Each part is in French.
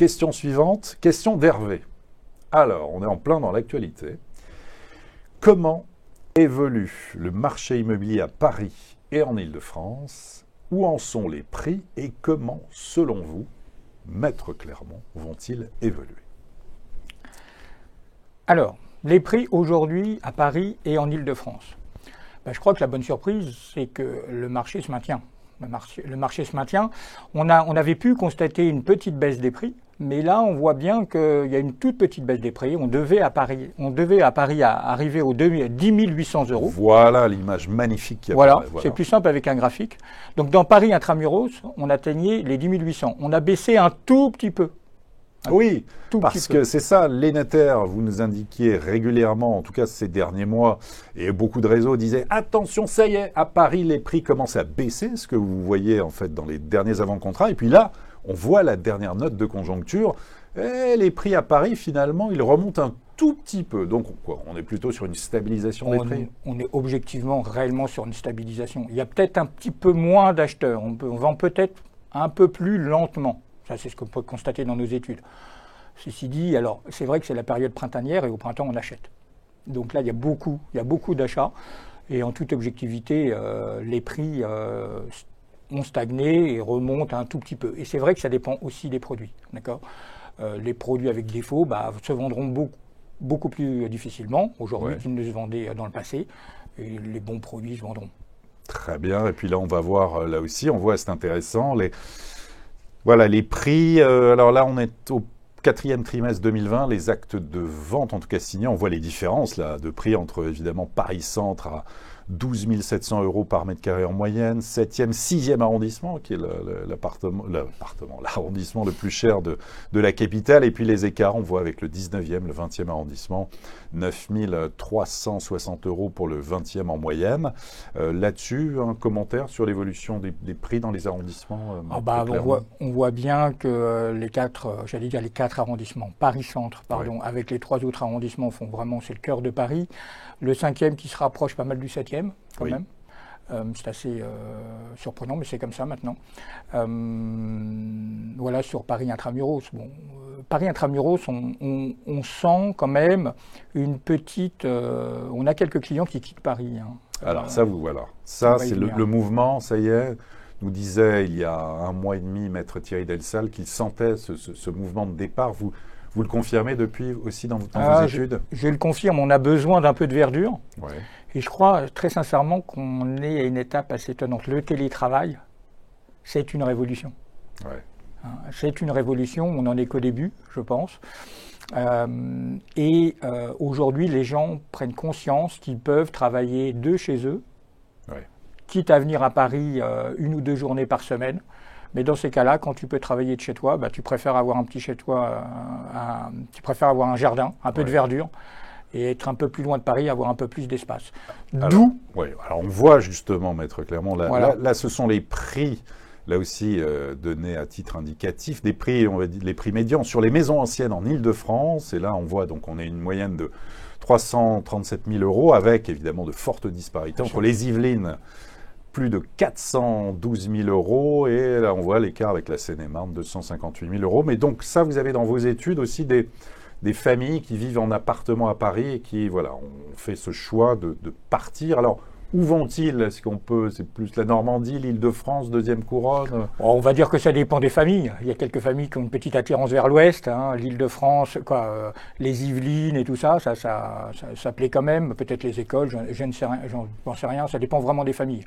question suivante, question d'Hervé. Alors, on est en plein dans l'actualité. Comment évolue le marché immobilier à Paris et en Île-de-France? Où en sont les prix et comment, selon vous, Maître Clermont, vont-ils évoluer? Alors, les prix aujourd'hui à Paris et en Île-de-France. Je crois que la bonne surprise, c'est que le marché se maintient. Le marché se maintient. On avait pu constater une petite baisse des prix, mais là, on voit bien qu'il y a une toute petite baisse des prix. On devait à Paris arriver aux 10 800 euros. Voilà l'image magnifique qui apparaît. Voilà, c'est plus simple avec un graphique. Donc, dans Paris intramuros, on atteignait les 10 800. On a baissé un tout petit peu. Oui, parce que c'est ça, les notaires, vous nous indiquiez régulièrement, en tout cas ces derniers mois, et beaucoup de réseaux disaient « Attention, ça y est, à Paris, les prix commencent à baisser », ce que vous voyez en fait dans les derniers avant-contrats. Et puis là, on voit la dernière note de conjoncture, et les prix à Paris, finalement, ils remontent un tout petit peu. Donc, on est plutôt sur une stabilisation des prix. On est objectivement, réellement sur une stabilisation. Il y a peut-être un petit peu moins d'acheteurs, on vend peut-être un peu plus lentement. Ça, c'est ce qu'on peut constater dans nos études. Ceci dit, alors, c'est vrai que c'est la période printanière et au printemps, on achète. Donc là, il y a beaucoup d'achats. Et en toute objectivité, les prix ont stagné et remontent un tout petit peu. Et c'est vrai que ça dépend aussi des produits. D'accord ? Les produits avec défaut se vendront beaucoup plus difficilement aujourd'hui qu'ils ne se vendaient dans le passé. Et les bons produits se vendront. Très bien. Et puis là, on va voir, là aussi, on voit, c'est intéressant, voilà, les prix. Alors là, on est au 4e trimestre 2020. Les actes de vente, en tout cas signés, on voit les différences là, de prix entre, évidemment, Paris-Centre à 12 700 euros par mètre carré en moyenne, 7e, 6e arrondissement, qui est l'arrondissement le plus cher de la capitale. Et puis les écarts, on voit avec le 19e, le 20e arrondissement, 9 360 euros pour le 20e en moyenne. Là-dessus, un commentaire sur l'évolution des prix dans les arrondissements on voit bien que les quatre arrondissements, Paris-Centre, avec les 3 autres arrondissements, c'est le cœur de Paris. Le 5e qui se rapproche pas mal du 7e, quand même. C'est assez surprenant, mais c'est comme ça maintenant. Voilà, sur Paris Intramuros. Paris Intramuros, on sent quand même une petite... on a quelques clients qui quittent Paris. Alors ça, voilà. Ça, c'est le mouvement, ça y est. Nous disait il y a un mois et demi, Maître Thierry Delsal, qu'il sentait ce mouvement de départ. Vous le confirmez depuis aussi dans vos études? Je le confirme, on a besoin d'un peu de verdure. Ouais. Et je crois très sincèrement qu'on est à une étape assez étonnante. Le télétravail, c'est une révolution. Ouais. C'est une révolution, on n'en est qu'au début, je pense. Aujourd'hui, les gens prennent conscience qu'ils peuvent travailler de chez eux, quitte à venir à Paris 1 ou 2 journées par semaine. Mais dans ces cas-là, quand tu peux travailler de chez toi, tu préfères avoir un petit chez toi, tu préfères avoir un jardin, un peu de verdure, et être un peu plus loin de Paris, avoir un peu plus d'espace. Alors on voit justement, Maître Clermont, là ce sont les prix, là aussi donnés à titre indicatif, des prix, on va dire, les prix médians sur les maisons anciennes en Île-de-France, et là on voit donc on a une moyenne de 337 000 euros, avec évidemment de fortes disparités entre les Yvelines, plus de 412 000 euros, et là on voit l'écart avec la Seine-et-Marne, 258 000 euros. Mais donc ça, vous avez dans vos études aussi des familles qui vivent en appartement à Paris et qui, voilà, ont fait ce choix de partir. Alors, où vont-ils? Est-ce qu'on peut, c'est plus la Normandie, l'Île-de-France, deuxième couronne? On va dire que ça dépend des familles. Il y a quelques familles qui ont une petite attirance vers l'ouest, l'Île-de-France, les Yvelines et tout ça plaît quand même. Peut-être les écoles, je ne sais rien, j'en sais rien. Ça dépend vraiment des familles.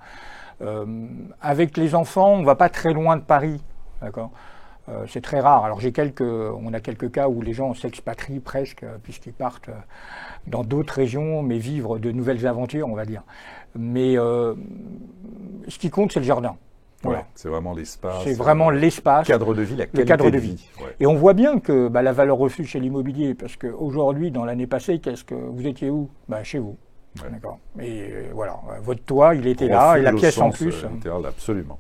Avec les enfants, on ne va pas très loin de Paris, d'accord. C'est très rare. Alors on a quelques cas où les gens s'expatrient presque, puisqu'ils partent dans d'autres régions, mais vivre de nouvelles aventures, on va dire. Mais ce qui compte, c'est le jardin. Voilà. C'est vraiment l'espace. C'est vraiment l'espace. Le cadre de vie, la qualité de vie. Ouais. Et on voit bien que la valeur refuge chez l'immobilier, parce qu'aujourd'hui, dans l'année passée, vous étiez où? Chez vous. Ouais. D'accord. Et voilà, votre toit, il était là, et la pièce en plus. Absolument.